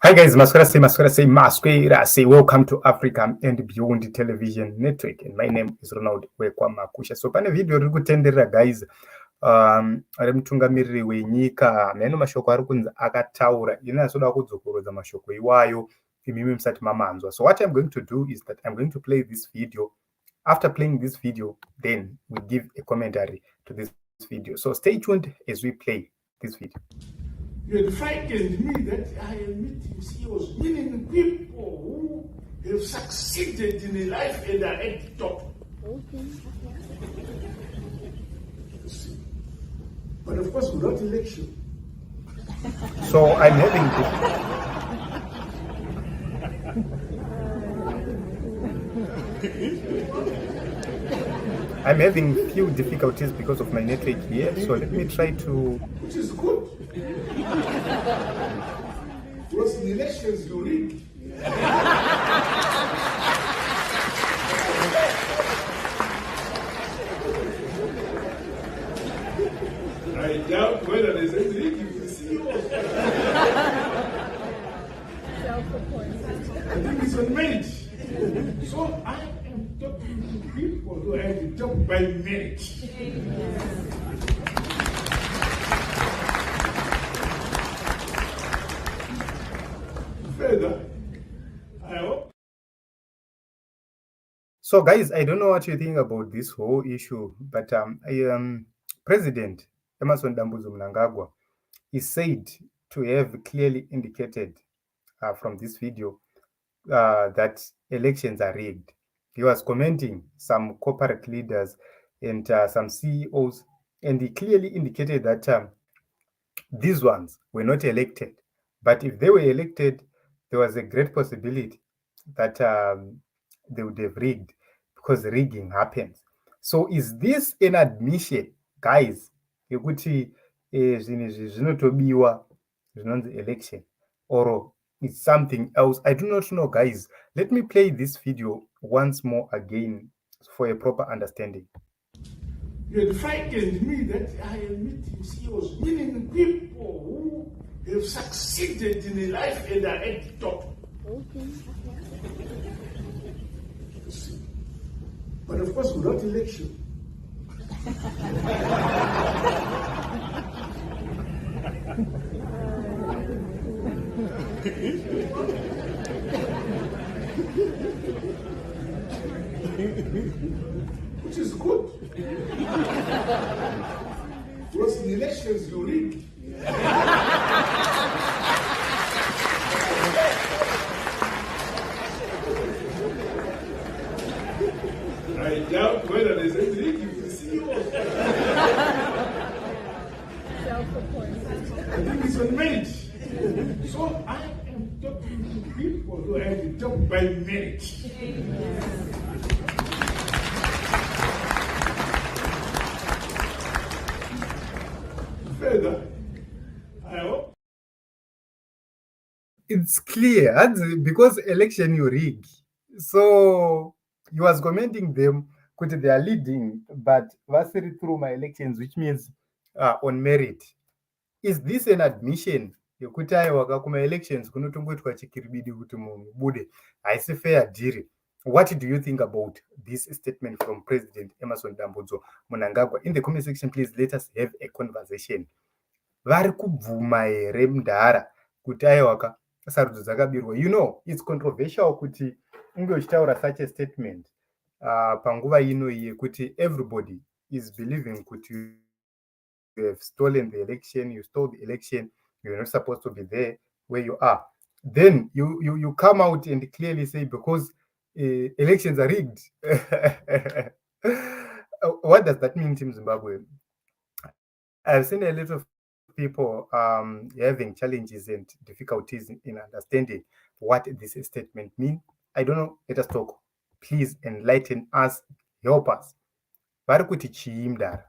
Hi guys, Maswera say welcome to Africa and Beyond Television Network, and my name is Ronald Makusha. So pane video riri kutenderera guys, remutungamiriri wenyika meno mashoko ari kunzi akataura ina asoda kudzokorodza mashoko iwayo imimi musati mamanzwa. So what I'm going to do is that I'm going to play this video. After playing this video, then we give a commentary to this video. So stay tuned as we play this video. You had frightened me that I am meeting CEOs, meaning people who have succeeded in life and are at the top. Okay. But of course, without election. So I'm having I'm having few difficulties because of my network here. So let me try to. Which is good. Because in elections you rig. I doubt whether there's any rigging to see. I think it's on merit. So I am talking to people who have to talk by merit. Further, I hope. So guys, I don't know what you think about this whole issue, but President Mnangagwa is said to have clearly indicated from this video that elections are rigged. He was commenting some corporate leaders and some CEOs, and he clearly indicated that these ones were not elected. But if they were elected, there was a great possibility that they would have rigged, because rigging happens. So is this an admission, guys, yekuti zvinhu zvinotobiwa zvinonzi election, or it's something else? I do not know, guys. Let me play this video once more again for a proper understanding. You had frightened me that I am meeting CEOs, meaning people who have succeeded in life and are at the top. Okay. But of course, without election. Which is good. Because in elections you rig. I doubt whether there's any rigging to see. I think it's on merit. So I am talking to people who have to talk by merit. Further, I hope. It's clear because election you rig. So he was commenting them kuti they are leading, but vasiri through my elections, which means on merit. Is this an admission yekuti aiwa kuma elections kunotongoitwa chikiribidi kuti munhu bude? Haisi fair deal. What do you think about this statement from President Mnangagwa? In the comment section, please let us have a conversation. Vari kubvuma here mudhara kuti aiwa sarudzo dzakabirwa? You know, it's controversial kuti unge uchitaura such a statement panguva ino iye kuti everybody is believing kuti you have stolen the election, you stole the election, you're not supposed to be there where you are. Then you come out and clearly say because elections are rigged. What does that mean, Team Zimbabwe? I've seen a lot of people having challenges and difficulties in understanding what this statement means. I don't know. Let us talk. Please enlighten us. Help us. Vari kuti chii mudhara?